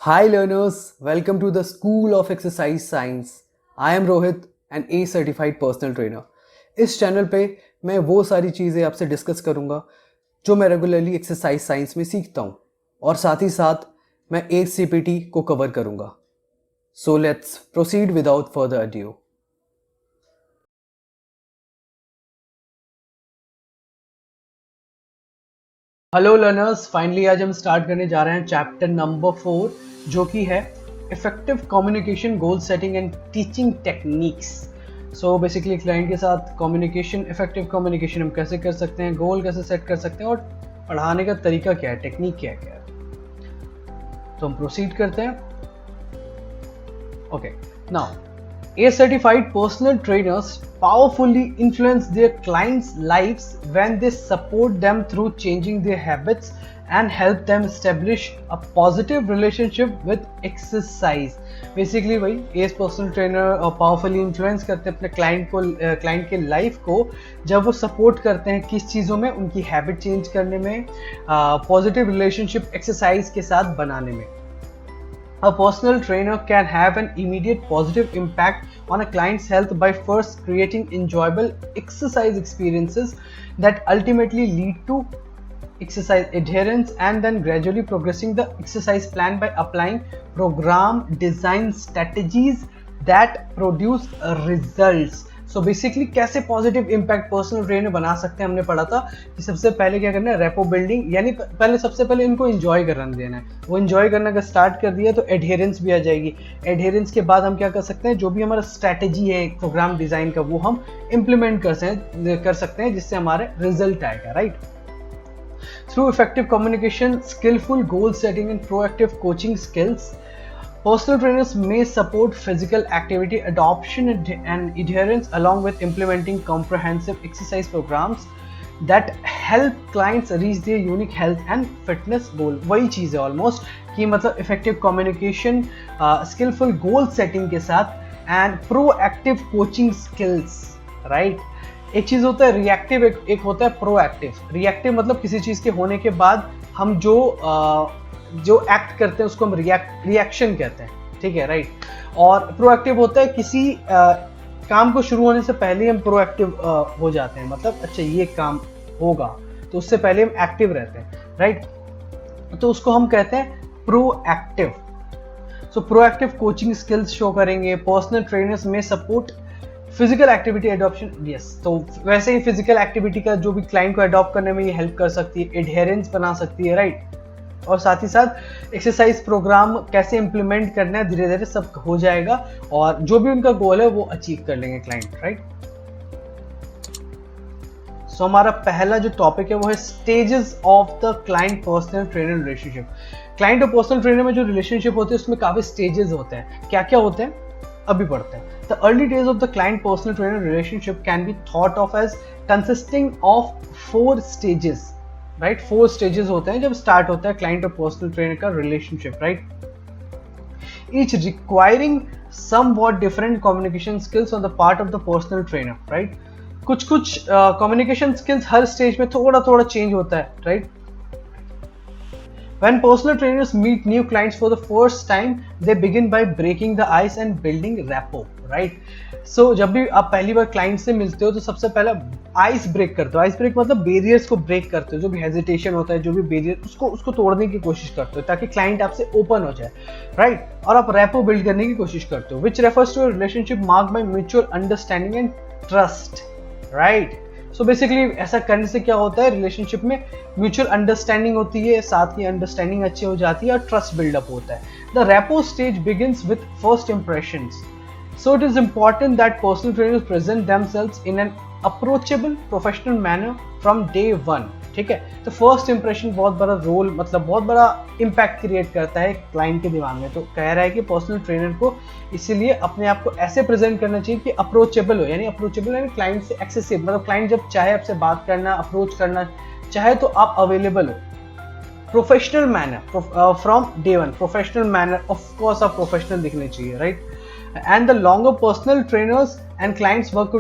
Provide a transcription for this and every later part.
Hi learners, welcome to the School of Exercise Science. I am Rohit, an A certified personal trainer. इस channel पे मैं वो सारी चीज़ें आपसे डिस्कस करूँगा जो मैं रेगुलरली एक्सरसाइज साइंस में सीखता हूँ और साथ ही साथ मैं ACPT को कवर करूँगा. So let's proceed without further ado. Hello learners, finally आज हम स्टार्ट करने जा रहे हैं चैप्टर नंबर 4 जो कि है effective communication, goal setting and teaching techniques. So basically client के साथ कम्युनिकेशन, इफेक्टिव कम्युनिकेशन हम कैसे कर सकते हैं, गोल कैसे सेट कर सकते हैं और पढ़ाने का तरीका क्या है, टेक्निक क्या है. तो हम प्रोसीड करते हैं. Okay, now A-certified personal trainers powerfully influence their clients' lives when they support them through changing their habits and help them establish a positive relationship with exercise. Basically वही A personal trainer powerfully influence करते हैं अपने client के life को जब वो support करते हैं किस चीज़ों में, उनकी habit change करने में, positive relationship exercise के साथ बनाने में. A personal trainer can have an immediate positive impact on a client's health by first creating enjoyable exercise experiences that ultimately lead to exercise adherence and then gradually progressing the exercise plan by applying program design strategies that produce results. So basically कैसे positive impact personal trainer बना सकते हैं, हमने पढ़ा था कि सबसे पहले क्या करना है, रेपो बिल्डिंग, यानी सबसे पहले इनको एंजॉय करने देना है. वो एंजॉय करना का स्टार्ट कर दिया तो एडहेरेंस भी आ जाएगी. एडहेरेंस के बाद हम क्या कर सकते हैं, जो भी हमारा स्ट्रैटेजी है प्रोग्राम डिजाइन का वो हम इम्प्लीमेंट कर सकते हैं जिससे हमारे रिजल्ट आएगा. Right, through effective communication, skilful goal setting and proactive coaching skills, personal trainers may support physical activity adoption and adherence along with implementing comprehensive exercise programs that help clients reach their unique health and fitness goal. वही चीज़ है almost कि मतलब effective communication, skilful goal setting के साथ and proactive coaching skills. Right, एक चीज़ होता है reactive, एक होता है प्रोएक्टिव. रिएक्टिव मतलब किसी चीज़ के होने के बाद हम जो एक्ट करते हैं उसको हम रिएक्शन कहते हैं. ठीक है, राइट. और प्रोएक्टिव होता है किसी काम को शुरू होने से पहले हम प्रोएक्टिव हो जाते हैं, मतलब अच्छा ये काम होगा तो उससे पहले हम एक्टिव रहते हैं. राइट, तो उसको हम कहते हैं प्रोएक्टिव. सो प्रोएक्टिव कोचिंग स्किल्स शो करेंगे. पर्सनल ट्रेनर्स में support physical activity adoption. Yes, तो वैसे ही फिजिकल एक्टिविटी का जो भी क्लाइंट को अडॉप्ट करने में ये हेल्प कर सकती है, एडहेरेंस बना सकती है. राइट, और साथ ही साथ एक्सरसाइज प्रोग्राम कैसे इंप्लीमेंट करना है, धीरे धीरे सब हो जाएगा और जो भी उनका गोल है वो अचीव कर लेंगे क्लाइंट. राइट, सो हमारा पहला जो टॉपिक है वो है stages of the client personal trainer relationship. Client और पर्सनल ट्रेनर में जो रिलेशनशिप होते हैं उसमें काफी स्टेजेस होते हैं. क्या क्या होते हैं अभी पढ़ते हैं. The early days of the client personal trainer relationship can be thought of as consisting of 4 stages. Right, 4 stages होते हैं जब स्टार्ट होता है क्लाइंट और पर्सनल ट्रेनर का relationship. Right, each requiring somewhat different communication skills on the part of the personal trainer. Right, कुछ communication skills हर stage में थोड़ा थोड़ा चेंज होता है. Right, when personal trainers meet new clients for the first time they begin by breaking the ice and building rapport. Right, so जब भी आप पहली बार क्लाइंट से मिलते हो तो सबसे पहला आइस ब्रेक करते हो. आइस ब्रेक मतलब बैरियर्स को ब्रेक करते हो, जो भी हेजिटेशन होता है, जो भी बैरियर उसको तोड़ने की कोशिश करते हो ताकि क्लाइंट आपसे ओपन हो जाए. राइट, और आप रैपो बिल्ड करने की कोशिश करते हो, विच refers to a relationship marked by mutual understanding and trust. Right, so basically ऐसा करने से क्या होता है, रिलेशनशिप में म्यूचुअल अंडरस्टैंडिंग होती है, साथ ही अंडरस्टैंडिंग अच्छी हो जाती है और ट्रस्ट बिल्डअप होता है. The rapport stage begins with first impressions. So it is important that personal trainers present themselves in an approachable professional manner from day one. ठीक है, तो फर्स्ट इंप्रेशन बहुत बड़ा रोल, मतलब बहुत बड़ा इम्पैक्ट क्रिएट करता है क्लाइंट के दिमाग में. तो कह रहा है कि पर्सनल ट्रेनर को इसीलिए अपने आप को ऐसे प्रेजेंट करना चाहिए कि अप्रोचेबल हो, यानी अप्रोचेबल यानी क्लाइंट से एक्सेसिव, मतलब क्लाइंट जब चाहे आपसे बात करना, अप्रोच करना चाहे तो आप अवेलेबल हो. Professional manner from day one, professional manner, of course आप प्रोफेशनल दिखने चाहिए. Right, and the longer personal trainers and clients work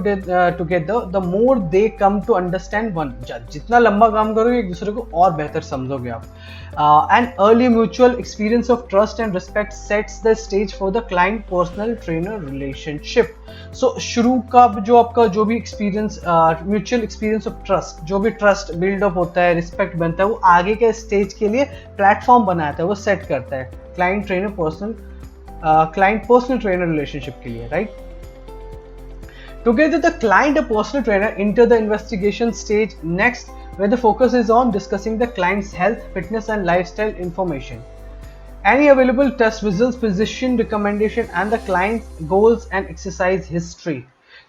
together, the more they come to understand one. जितना लंबा काम करोगे एक दूसरे को और बेहतर समझोगे आप. An early mutual experience of trust and respect sets the stage for the client personal trainer relationship. So शुरू का जो आपका जो भी experience, mutual experience of trust, जो भी ट्रस्ट बिल्डअप होता है, रिस्पेक्ट बनता है, वो आगे के स्टेज के लिए प्लेटफॉर्म बनाता है, वो सेट करता है क्लाइंट पर्सनल ट्रेनर रिलेशनशिप के लिए, right. Together, the client and personal trainer enter the investigation stage next, where the focus is on discussing the client's health, fitness, and lifestyle information. Any available test results, physician recommendation, and the client's goals and exercise history.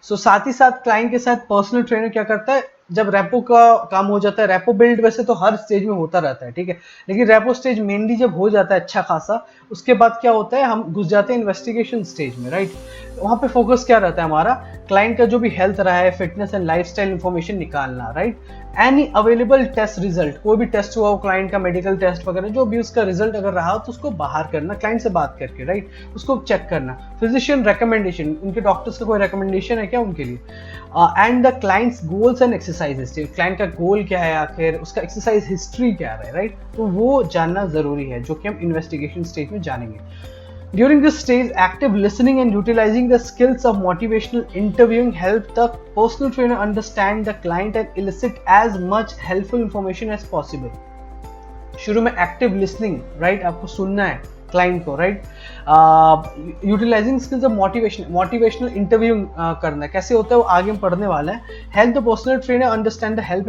So साथ ही साथ client के साथ personal trainer क्या करता है, जब repo का काम हो जाता है, रेपो बिल्ड वैसे तो हर स्टेज में होता रहता है, ठीक है, लेकिन रेपो स्टेज मेनली जब हो जाता है अच्छा खासा, उसके बाद क्या होता है, हम घुस जाते हैं इन्वेस्टिगेशन स्टेज में, राइट. वहाँ पे फोकस क्या रहता है हमारा, क्लाइंट का जो भी हेल्थ रहा है, फिटनेस एंड लाइफस्टाइल इंफॉर्मेशन निकालना, right. Any available test result, कोई भी टेस्ट हुआ हो क्लाइंट का, मेडिकल टेस्ट वगैरह, जो भी उसका रिजल्ट अगर रहा तो उसको बाहर करना, क्लाइंट से बात करके, राइट, उसको चेक करना. फिजिशियन रिकमेंडेशन, उनके डॉक्टर्स का कोई रिकमेंडेशन है क्या उनके लिए. And the clients goals and exercises, client का गोल क्या है, आखिर उसका एक्सरसाइज हिस्ट्री क्या है, राइट. तो वो जानना जरूरी है, जो कि हम इन्वेस्टिगेशन स्टेज में जानेंगे. During this stage, active listening and utilizing the skills of motivational interviewing help the personal trainer understand the client and elicit as much helpful information as possible. शुरू में active listening, right? आपको सुनना है client को, right. Utilising skills of motivational interview करना है, कैसे होता है वो आगे हम पढ़ने वाला है. Help the personal trainer understand the help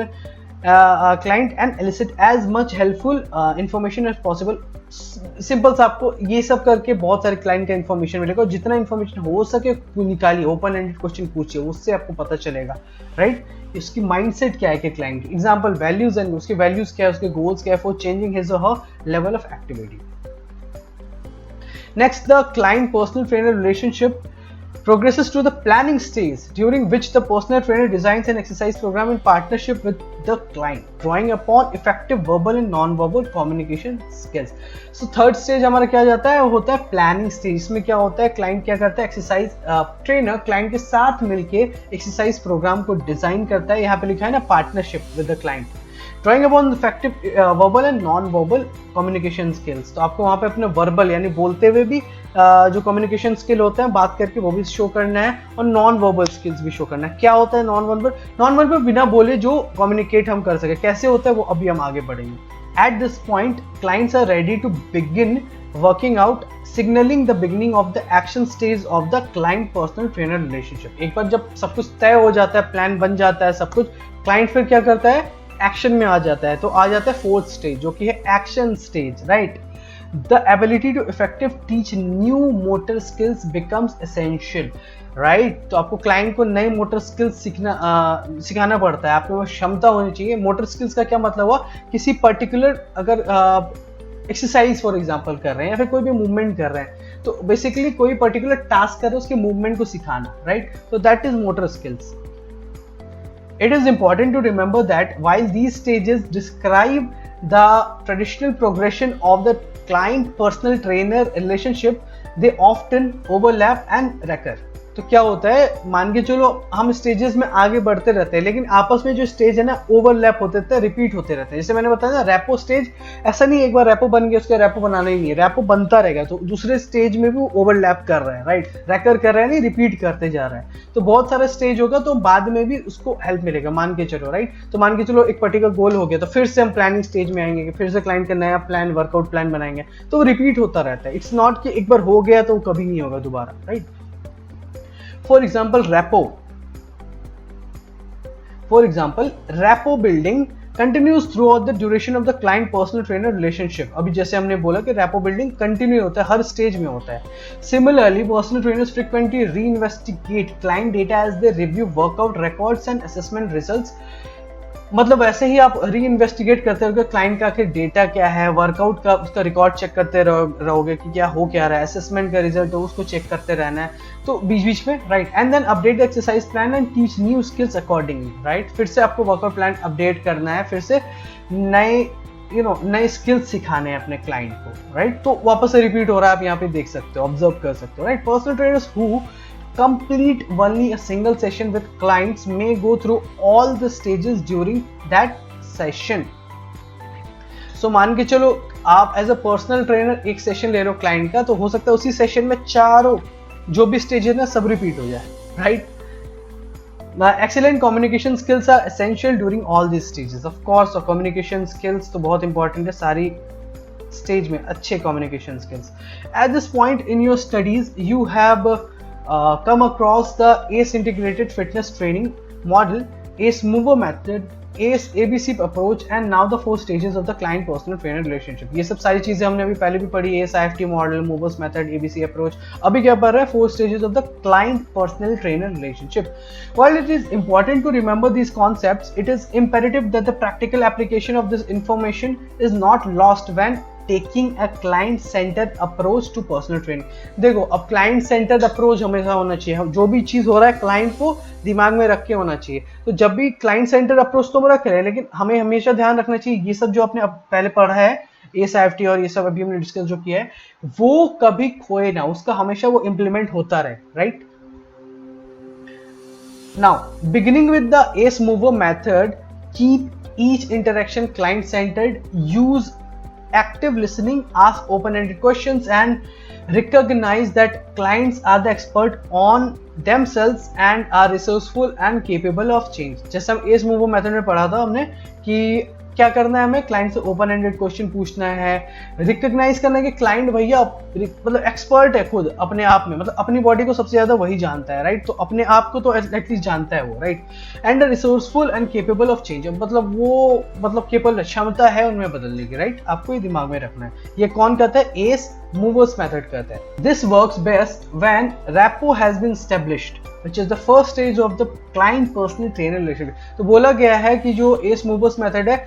client and elicit as much helpful information as possible. Simple सा आपको ये सब करके बहुत सारे क्लाइंट का इन्फॉर्मेशन मिलेगा, और जितना इन्फॉर्मेशन हो सके निकालिए, ओपन एंडेड क्वेश्चन पूछिए, उससे आपको पता चलेगा, राइट. इसकी माइंडसेट क्या है कि क्लाइंट की, एग्जांपल वैल्यूज एंड उसके वैल्यूज क्या है, उसके गोल्स क्या है for changing his or her level of activity. Next, the client-personal trainer relationship progresses to the planning stage, during which the personal trainer designs an exercise program in partnership with the client, drawing upon effective verbal and non-verbal communication skills. So third stage हमारा क्या जाता है, वो होता है planning stage. इसमें क्या होता है, क्लाइंट क्या करता है, एक्सरसाइज ट्रेनर क्लाइंट के साथ मिलके एक्सरसाइज प्रोग्राम को डिजाइन करता है. यहाँ पे लिखा है ना, partnership with the client, drawing upon effective verbal and non verbal communication skills. तो आपको वहाँ पे अपने वर्बल यानी बोलते हुए भी जो कम्युनिकेशन स्किल होते हैं, बात करके वो भी शो करना है, और नॉन वर्बल स्किल्स भी शो करना है. क्या होता है नॉन वर्बल बिना बोले जो कम्युनिकेट हम कर सके, कैसे होता है वो अभी हम आगे बढ़ेंगे. At this point clients are ready to begin working out, signalling the beginning of the action stage of the client personal trainer relationship. एक बार जब सब कुछ तय हो जाता है, प्लान बन जाता है सब कुछ, क्लाइंट फिर क्या करता है, एक्शन में आ जाता है. तो आ जाता है फोर्थ स्टेज, जो कि है action stage, right. The ability to effective teach new motor skills becomes essential, right. तो आपको क्लाइंट को नए मोटर स्किल्स सिखाना पड़ता है, आपके पास क्षमता होनी चाहिए. मोटर स्किल्स का क्या मतलब हुआ, किसी पर्टिकुलर अगर एक्सरसाइज फॉर एग्जांपल कर रहे हैं या फिर कोई भी मूवमेंट कर रहे हैं, तो बेसिकली कोई पर्टिकुलर टास्क कर रहे हैं, उसके मूवमेंट को सिखाना, राइट. तो that is motor skills. It is important to remember that while these stages describe the traditional progression of the client-personal trainer relationship, they often overlap and recur. तो क्या होता है, मान के चलो हम स्टेजेस में आगे बढ़ते रहते हैं, लेकिन आपस में जो स्टेज है ना, ओवरलैप होते रहते हैं, रिपीट होते रहते हैं. जैसे मैंने बताया ना, रैपो स्टेज ऐसा नहीं एक बार रैपो बन गया उसका रैपो बनाना ही नहीं है, रैपो बनता रहेगा. तो दूसरे स्टेज में भी वो ओवरलैप कर रहा है, राइट, रैकर कर रहा है, नहीं रिपीट करते जा रहा है. तो बहुत सारा स्टेज होगा, तो बाद में भी उसको हेल्प मिलेगा, मान के चलो, राइट. तो मान के चलो एक पर्टिकुलर गोल हो गया, तो फिर से हम प्लानिंग स्टेज में आएंगे, फिर से क्लाइंट का नया प्लान, वर्कआउट प्लान बनाएंगे, तो वो रिपीट होता रहता है. इट्स नॉट कि एक बार हो गया तो कभी नहीं होगा दोबारा, right. For example, rapport building continues throughout the duration of the client personal trainer relationship. अभी जैसे हमने बोला कि rapport building continue होता है, हर स्टेज में होता है. Similarly, personal trainers frequently reinvestigate client data as they review workout records and assessment results. मतलब ऐसे ही आप री इन्वेस्टिगेट करते रहोगे क्लाइंट का, डेटा क्या है, वर्कआउट का उसका रिकॉर्ड चेक करते रहोगे कि क्या हो क्या रहा है, असेसमेंट का रिजल्ट हो उसको चेक करते रहना है, तो बीच बीच में, right. And then update the exercise plan and teach new skills accordingly, right. फिर से आपको वर्कआउट प्लान अपडेट करना है, फिर से नए स्किल्स सिखाने हैं अपने क्लाइंट को, राइट. तो वापस से रिपीट हो रहा है, आप यहाँ पे देख सकते हो, ऑब्जर्व कर सकते हो, right. Personal trainers who complete only a single session with clients may go through all the stages during that session. So मान के चलो आप एज अ पर्सनल ट्रेनर एक सेशन ले रहे हो क्लाइंट का, तो हो सकता है उसी सेशन में चारों जो भी स्टेज है ना सब रिपीट हो जाए, right? Excellent communication skills are essential during all these stages. Of course, और communication skills तो बहुत important है सारी stage में, अच्छे communication skills. At this point in your studies, you have come across the ACE integrated fitness training model, ACE mover method, ACE ABC approach, and now the 4 stages of the client personal trainer relationship. ये सब सारी चीजें हमने अभी पहले भी पढ़ी, ACE IFT model, movers method, ABC approach. अभी क्या पढ़ रहा है? 4 stages of the client personal trainer relationship. While it is important to remember these concepts, it is imperative that the practical application of this information is not lost when taking a client centered approach to personal training. देखो, अब client centered approach हमेशा होना चाहिए, जो भी चीज हो रहा है क्लाइंट को दिमाग में रख के होना चाहिए. तो जब भी client centered approach तो हम रख रहे हैं, लेकिन हमें हमेशा ध्यान रखना चाहिए ये सब जो आपने अब पहले पढ़ा है, ACE IFT और ये सब अभी हमने डिस्कस जो किया है, वो कभी खोए ना, उसका हमेशा वो इम्प्लीमेंट होता रहे, right? Now, beginning with the ACE mover method, keep each interaction client centered, use active listening, ask open-ended questions, and recognize that clients are the expert on themselves and are resourceful and capable of change. जैसे हम ACE mover method में पढ़ा था हमने कि क्या करना है, हमें क्लाइंट से ओपन एंडेड क्वेश्चन पूछना है, रिकॉग्नाइज करना है कि क्लाइंट भैया मतलब एक्सपर्ट है खुद अपने आप में, मतलब अपनी बॉडी को सबसे ज्यादा वही जानता है, राइट? तो अपने आप को तो एटलीस्ट जानता है वो, right? And resourceful and capable of change, मतलब वो मतलब केपेबल क्षमता है उनमें बदलने की, राइट? आपको ये दिमाग में रखना है. ये कौन कहता है? ACE मूवर्स मेथड कहता है. This works best when rapport has been established, which is the first stage of the client personal trainer relationship. तो बोला गया है कि जो ACE मूवर्स मेथड है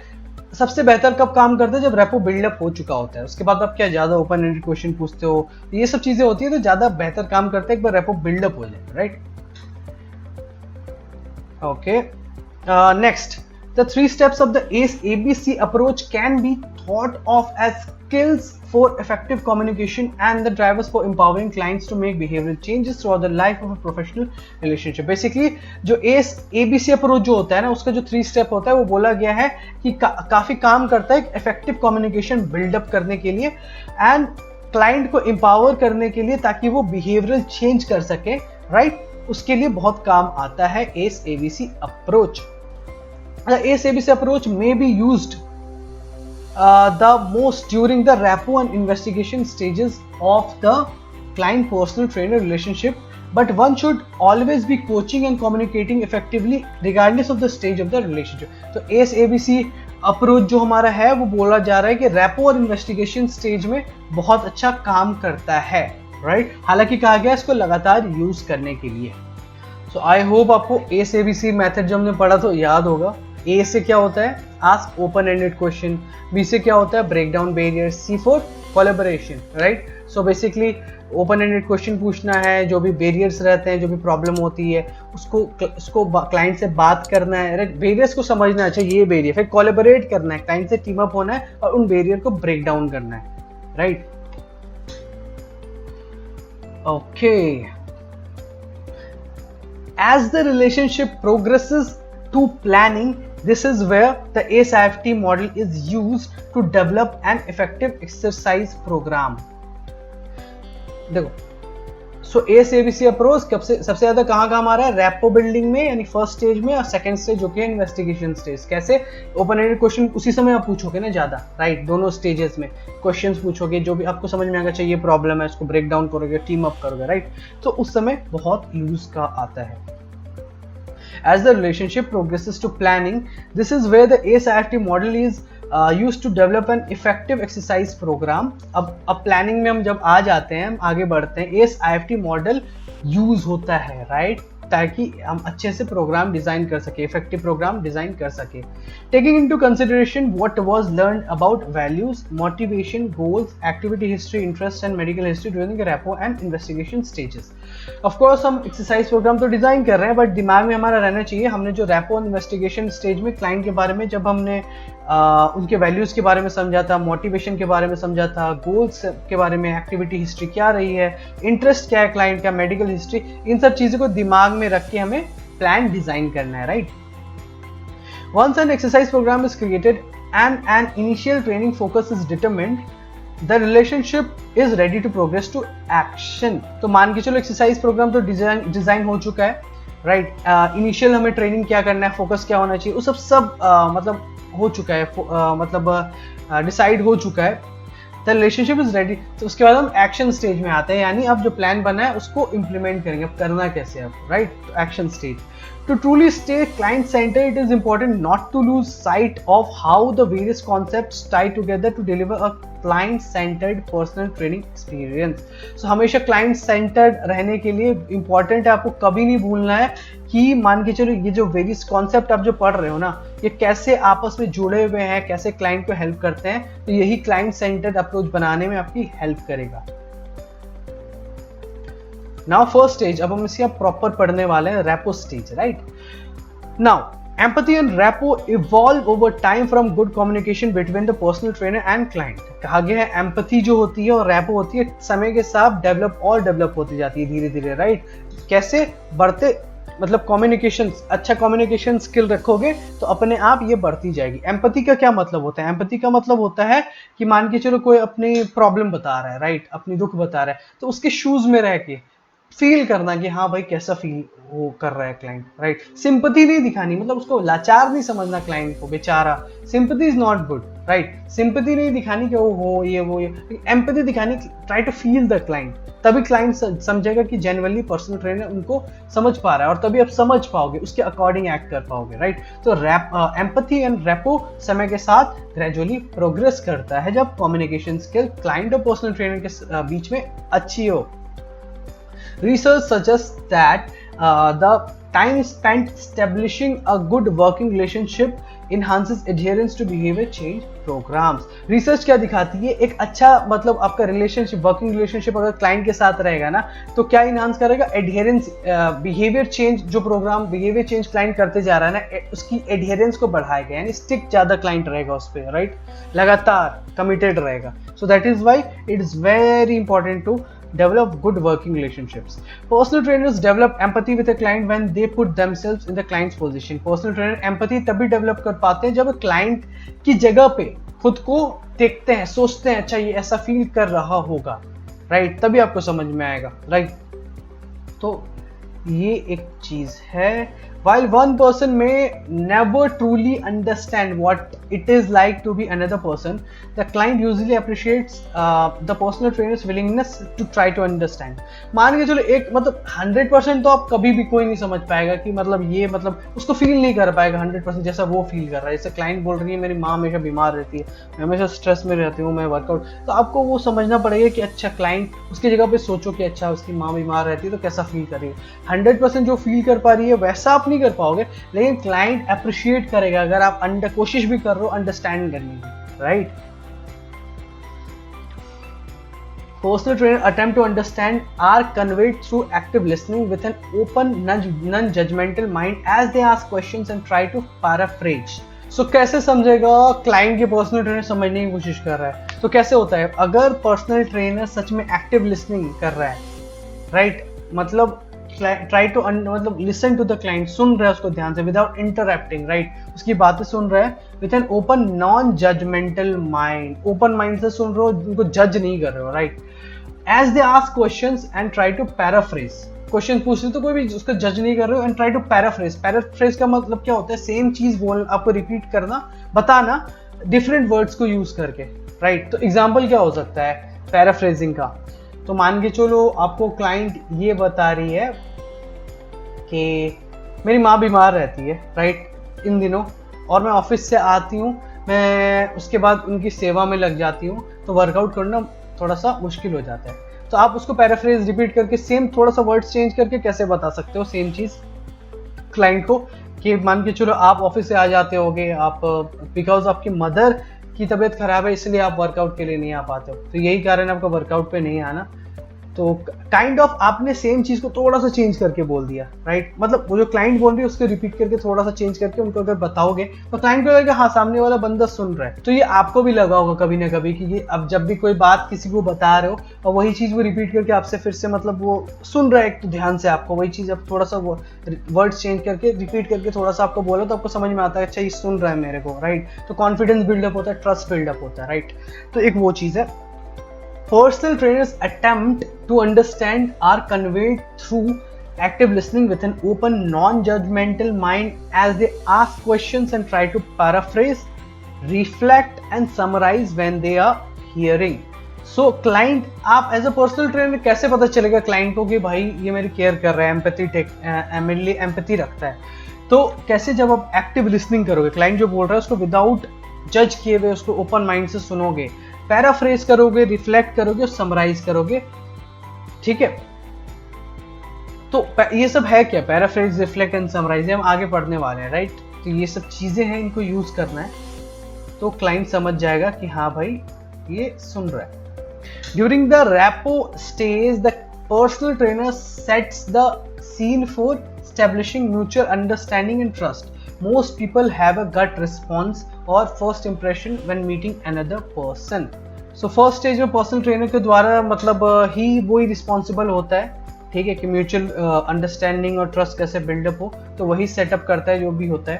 सबसे बेहतर कब काम करता है? जब रेपो बिल्डअप हो चुका होता है. उसके बाद आप क्या ज्यादा ओपन एंडेड क्वेश्चन पूछते हो, ये सब चीजें होती है तो ज्यादा बेहतर काम करता है एक बार रेपो बिल्डअप हो जाए, right? Okay, next, the 3 steps of the ACE ABC approach can be thought of as skills for effective communication and the drivers for empowering clients to make behavioral changes throughout the life of a professional relationship. Basically, जो ACE ABC approach जो होता है ना, उसका जो 3 step होता है वो बोला गया है कि काफी काम करता है effective communication build-up करने के लिए and client को empower करने के लिए ताकि वो behavioral change कर सके, right? उसके लिए बहुत काम आता है ACE ABC approach. The ACE ABC approach may be used the most during the rapport and investigation stages of the client personal trainer relationship, but one should always be coaching and communicating effectively regardless of the stage of the relationship. तो ACE ABC approach जो हमारा है वो बोला जा रहा है कि रैपो और इन्वेस्टिगेशन स्टेज में बहुत अच्छा काम करता है, राइट? हालांकि कहा गया इसको लगातार यूज करने के लिए. सो आई होप आपको ACE ABC मेथड जो हमने पढ़ा तो याद होगा. A से क्या होता है? Ask open ended question. B से क्या होता है? Break down barriers. C for collaboration, right? So basically open ended question पूछना है, जो भी बैरियर्स रहते हैं, जो भी प्रॉब्लम होती है उसको क्लाइंट से बात करना है, राइट? बैरियर्स को समझना है, अच्छा ये बैरियर, फिर कोलैबोरेट करना है, क्लाइंट से टीम अप होना है और उन बैरियर को ब्रेक डाउन करना है, right? Okay, as the relationship progresses to planning, this is where the ACE IFT model is used to develop an effective exercise program. देखो, सो ACE ABC अप्रोच सबसे ज्यादा कहाँ काम आ रहा है? रैपो बिल्डिंग में, यानी फर्स्ट स्टेज में, और सेकंड स्टेज जो कि इन्वेस्टिगेशन स्टेज. कैसे? ओपन एंडेड क्वेश्चन उसी समय आप पूछोगे ना ज्यादा, राइट? दोनों स्टेजेस में क्वेश्चंस पूछोगे, जो भी आपको समझ में आएगा चाहिए प्रॉब्लम है इसको ब्रेक डाउन करोगे, टीम अप करोगे, राइट? तो उस समय बहुत यूज का आता है. As the relationship progresses to planning, this is where the ACE IFT model is used to develop an effective exercise program. अब planning में हम जब आ जाते हैं, हम आगे बढ़ते हैं, ACE IFT model यूज होता है, राइट? ताकि हम अच्छे से प्रोग्राम डिजाइन कर सके, इफेक्टिव प्रोग्राम डिजाइन कर सके. Taking into consideration what was learned about values, motivation, goals, activity history, interest and medical history during the rapport and investigation stages. Of course हम एक्सरसाइज प्रोग्राम तो design कर रहे हैं, but दिमाग में हमारा रहना चाहिए हमने जो रैपो इन्वेस्टिगेशन स्टेज में क्लाइंट के बारे में जब हमने उनके वैल्यूज के बारे में समझा था, मोटिवेशन के बारे में समझा था, गोल्स के बारे में, एक्टिविटी हिस्ट्री क्या रही है, इंटरेस्ट क्या है क्लाइंट का, मेडिकल हिस्ट्री, इन सब चीजों को दिमाग में रख के हमें प्लान डिजाइन करना है, right. Once an exercise program is created and an initial training focus is determined, the relationship is ready to progress to action. तो मान के चलो एक्सरसाइज प्रोग्राम तो डिजाइन हो चुका है, राइट। इनिशियल हमें ट्रेनिंग क्या करना है, फोकस क्या होना चाहिए, वो सब मतलब हो चुका है, मतलब डिसाइड हो चुका है। The relationship is ready. तो उसके बाद हम एक्शन स्टेज में आते हैं, यानी अब जो प्लान बना है उसको इम्प्लीमेंट करेंगे, अब करना कैसे अब, right. Action stage. To truly stay client-centered, it is important not to lose sight of how the various concepts tie together to deliver a client-centered personal training experience. So हमेशा client-centered रहने के लिए important है, आपको कभी नहीं भूलना है कि मान के चलो ये जो various concept आप जो पढ़ रहे हो ना, ये कैसे आपस में जुड़े हुए हैं, कैसे client को help करते हैं, तो यही client-centered approach बनाने में आपकी help करेगा। नाउ फर्स्ट स्टेज, अब हम इसका प्रॉपर पढ़ने वाले हैं, rapport stage, right. Now empathy and rapport evolve over time from good communication between the personal trainer and client. कहा गया है एम्पैथी जो होती है और रैपो होती है समय के साथ डेवलप होती जाती है धीरे धीरे, राइट। कैसे बढ़ते, मतलब कम्युनिकेशन, अच्छा कम्युनिकेशन स्किल रखोगे तो अपने आप ये बढ़ती जाएगी। एम्पैथी का क्या मतलब होता है? एम्पैथी का मतलब होता है कि मान के चलो कोई अपनी प्रॉब्लम बता रहा है, राइट, अपनी दुख बता रहा है, तो उसके शूज में रह के फील करना कि हाँ भाई कैसा फील वो कर रहा है क्लाइंट, राइट। सिंपैथी नहीं दिखानी, मतलब उसको लाचार नहीं समझना क्लाइंट को, बेचारा। Sympathy is not good, right. Sympathy नहीं दिखानी कि वो ये एम्पैथी दिखानी, try to feel the client, तभी क्लाइंट समझेगा कि जेन्युइनली पर्सनल ट्रेनर उनको समझ पा रहा है, और तभी आप समझ पाओगे, उसके अकॉर्डिंग एक्ट कर पाओगे, राइट। तो एम्पैथी एंड रैपो समय के साथ ग्रेजुअली प्रोग्रेस करता है जब कम्युनिकेशन स्किल क्लाइंट और पर्सनल ट्रेनर के बीच में अच्छी हो। Research suggests that the time spent establishing a good working relationship enhances adherence to behavior change programs. Research क्या दिखाती है? एक अच्छा, मतलब आपका रिलेशनशिप, वर्किंग रिलेशनशिप अगर क्लाइंट के साथ रहेगा ना, तो क्या इनहांस करेगा? एडहेरेंस, बिहेवियर चेंज, जो प्रोग्राम बिहेवियर चेंज क्लाइंट करते जा रहा है ना, उसकी एडहेरेंस को बढ़ाएगा, यानी स्टिक ज्यादा क्लाइंट रहेगा उस पर, राइट, लगातार कमिटेड रहेगा। So that is why it is very important to develop good working relationships. Personal trainers develop empathy with a client when they put themselves in the client's position. Personal trainer empathy तभी develop कर पाते हैं जब client की जगह पे खुद को देखते हैं, सोचते हैं, अच्छा ये ऐसा फील कर रहा होगा, राइट, तभी आपको समझ में आएगा, राइट। तो ये एक चीज है। While one person may never truly understand what it is like to be another person, the client usually appreciates the personal trainer's willingness to try to understand. मान के चलो एक, मतलब 100% तो आप कभी भी कोई नहीं समझ पाएगा कि मतलब ये, मतलब उसको फील नहीं कर पाएगा 100% जैसा वो फील कर रहा है। जैसे क्लाइंट बोल रही है मेरी माँ हमेशा बीमार रहती है, मैं हमेशा स्ट्रेस में रहती हूँ, मैं वर्कआउट, तो आपको वो समझना पड़ेगा कि अच्छा क्लाइंट, उसकी जगह पे सोचो कि अच्छा उसकी माँ बीमार रहती है तो कैसा फील कर रही है। 100% जो फील कर पा रही है वैसा आप नहीं कर पाओगे, लेकिन क्लाइंट अप्रिशिएट करेगा अगर आप कोशिश भी कर रहे हो अंडरस्टैंड करने की, right. Personal trainer attempt to understand are conveyed through active listening with an open, non-judgmental mind as they ask questions and try to paraphrase. So कैसे समझेगा क्लाइंट के पर्सनल ट्रेनर समझने की कोशिश कर रहा है? तो कैसे होता है, अगर पर्सनल ट्रेनर सच में एक्टिव लिसनिंग कर रहा है, राइट, मतलब ट्राई टू, मतलब लिसन टू द क्लाइंट, सुन रहा है उसको ध्यान से विदाउट इंटरप्टिंग, राइट, उसकी बातें सुन रहा है with an open non judgemental mind, open mind से सुन रहे हो, उनको जज नहीं कर रहे हो, right. As they ask questions and try to paraphrase, question पूछ रहे तो कोई भी उसको जज नहीं कर रहे हो, and try to paraphrase. Paraphrase का मतलब क्या होता है? सेम चीज बोल, आपको रिपीट करना, बताना डिफरेंट वर्ड्स को यूज करके, राइट। तो एग्जाम्पल क्या हो सकता है पैराफ्रेजिंग का? तो मान के चलो आपको क्लाइंट ये बता रही है कि मेरी माँ बीमार रहती है, राइट, इन दिनों, और मैं ऑफिस से आती हूँ, मैं उसके बाद उनकी सेवा में लग जाती हूँ, तो वर्कआउट करना थोड़ा सा मुश्किल हो जाता है। तो आप उसको पैराफ्रेज रिपीट करके सेम थोड़ा सा वर्ड्स चेंज करके कैसे बता सकते हो सेम चीज क्लाइंट को, कि मान के चलो आप ऑफिस से आ जाते होगे, आप बिकॉज आपकी मदर की तबीयत खराब है इसलिए आप वर्कआउट के लिए नहीं आ पाते हो, तो यही कारण है आपका वर्कआउट पे नहीं आना। तो काइंड ऑफ आपने सेम चीज को थोड़ा सा चेंज करके बोल दिया, राइट। मतलब वो जो क्लाइंट बोल रही है उसको रिपीट करके थोड़ा सा चेंज करके उनको अगर बताओगे तो क्लाइंट को लगेगा हाँ सामने वाला बंदा सुन रहा है। तो ये आपको भी लगा होगा कभी ना कभी कि ये अब जब भी कोई बात किसी को बता रहे हो और वही चीज वो रिपीट करके आपसे फिर से मतलब वो सुन रहा है एक तो ध्यान से आपको वही चीज अब थोड़ा सा वो वर्ड्स चेंज करके रिपीट करके थोड़ा सा आपको बोला तो आपको समझ में आता है अच्छा ये सुन रहा है मेरे को, राइट। तो कॉन्फिडेंस बिल्डअप होता है, ट्रस्ट बिल्डअप होता है, राइट। तो एक वो चीज है। Personal trainers attempt to understand are conveyed through active listening with an open, non-judgmental mind as they ask questions and try to paraphrase, reflect and summarize when they are hearing. So client, आप as a personal trainer कैसे पता चलेगा client को कि भाई ये मेरी care कर रहा है, मेरे लिए एम्पैथी रखता है। तो कैसे, जब आप एक्टिव लिसनिंग करोगे, क्लाइंट जो बोल रहा है उसको विदाउट जज किए हुए उसको ओपन माइंड से सुनोगे, पैराफ्रेज करोगे, रिफ्लेक्ट करोगे और समराइज करोगे, ठीक है। तो ये सब है क्या, पैराफ्रेज, रिफ्लेक्ट एंड समराइज, हम आगे पढ़ने वाले हैं, राइट। तो ये सब चीजें हैं, इनको यूज करना है तो क्लाइंट समझ जाएगा कि हाँ भाई ये सुन रहा है। During the rapport stage the personal trainer sets the scene for establishing mutual understanding and trust. Most people have a gut response or first impression when meeting another person. So first stage में personal trainer के द्वारा मतलब ही वही responsible होता है, ठीक है, कि म्यूचुअल अंडरस्टैंडिंग और ट्रस्ट कैसे बिल्डअप हो, तो वही सेटअप करता है जो भी होता है।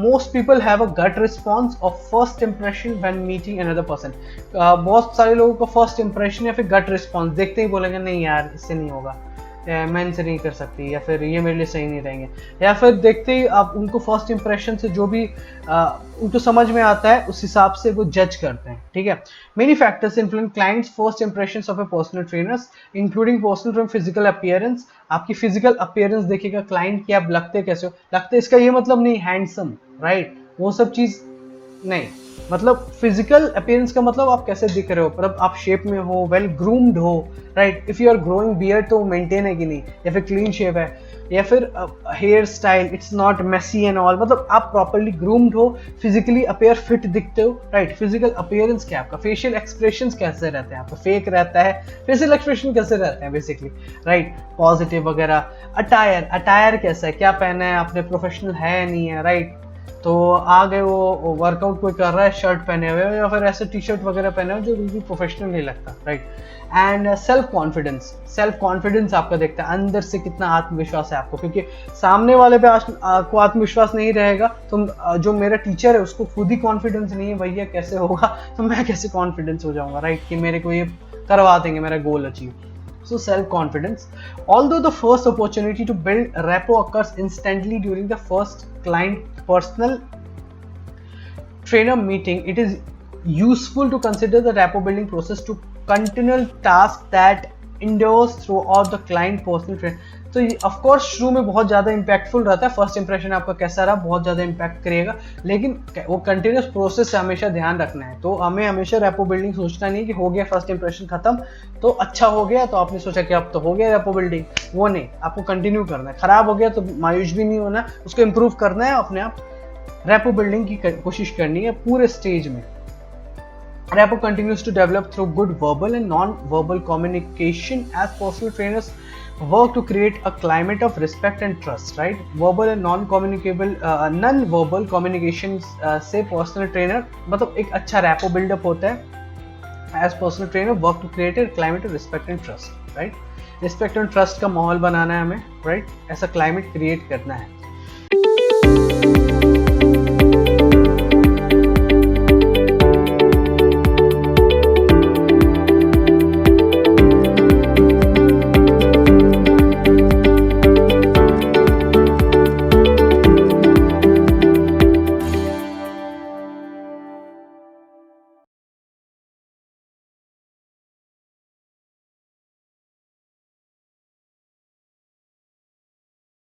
Most people have a gut response of first impression when meeting another person. बहुत सारे लोगों का फर्स्ट इंप्रेशन या फिर गट रिस्पॉन्स देखते ही बोलेंगे नहीं यार इससे नहीं होगा, मैं इनसे नहीं कर सकती, या फिर ये मेरे लिए सही नहीं रहेंगे, या फिर देखते ही आप उनको फर्स्ट इंप्रेशन से जो भी उनको समझ में आता है उस हिसाब से वो जज करते हैं, ठीक है। Many factors influence clients first impressions of A personal trainers including personal trainer physical appearance. आपकी फिजिकल अपीयरेंस देखेगा क्लाइंट कि आप लगते कैसे हो। लगते इसका ये मतलब नहीं हैंडसम, राइट, वो सब चीज नहीं, मतलब फिजिकल अपीयरेंस का मतलब आप कैसे दिख रहे हो, मतलब आप शेप में हो, वेल ग्रूम्ड हो, right. If you are growing beard तो मेंटेन है कि नहीं, या फिर क्लीन शेप है, या फिर hair style it's not Messi and all, मतलब आप प्रॉपर्ली ग्रूम्ड हो, फिजिकली अपीयर फिट दिखते हो, राइट। फिजिकल अपीयरेंस क्या आपका, फेशियल एक्सप्रेशंस कैसे रहते हैं आपका, फेक रहता है, फेशियल एक्सप्रेशन कैसे रहते हैं बेसिकली, राइट, पॉजिटिव वगैरह। अटायर कैसा है, क्या पहना है आपने, प्रोफेशनल है नहीं है, राइट। तो आ गए वो वर्कआउट कोई कर रहा है शर्ट पहने हुए या फिर ऐसे टी शर्ट वगैरह पहने हुए जो बिल्कुल प्रोफेशनल नहीं लगता, राइट। एंड सेल्फ कॉन्फिडेंस आपका देखता है अंदर से कितना आत्मविश्वास है आपको, क्योंकि सामने वाले पे को आत्मविश्वास नहीं रहेगा तो जो मेरा टीचर है उसको खुद ही कॉन्फिडेंस नहीं है, भैया कैसे होगा, तो मैं कैसे कॉन्फिडेंस हो जाऊंगा, राइट, कि मेरे को ये करवा देंगे मेरा goal achieve. So self-confidence. Although the first opportunity to build rapport occurs instantly during the first client personal trainer meeting, it is useful to consider the rapport building process to continual task that endures throughout the client personal trainer. तो of course शुरू में बहुत ज़्यादा impactful रहता है, first impression आपका कैसा रहा बहुत ज़्यादा इम्पैक्ट करेगा, लेकिन वो कंटिन्यूस प्रोसेस से हमेशा ध्यान रखना है। तो हमें हमेशा रैपो बिल्डिंग सोचना नहीं कि हो गया फर्स्ट इंप्रेशन खत्म तो अच्छा हो गया, तो आपने सोचा कि अब तो हो गया रैपो बिल्डिंग, वो नहीं, आपको कंटिन्यू करना है। खराब हो गया तो मायूस भी नहीं होना, उसको इम्प्रूव करना है, अपने आप रैपो बिल्डिंग की कोशिश करनी है पूरे स्टेज में। Rapport continues to develop through good verbal and non-verbal communication as personal trainers work to create a climate of respect and trust, right? Verbal and non-verbal communications से personal trainer मतलब एक अच्छा rapport build-up होता है as personal trainer work to create a climate of respect and trust, right? Respect and trust का माहौल बनाना है हमें, right? ऐसा climate create करना है।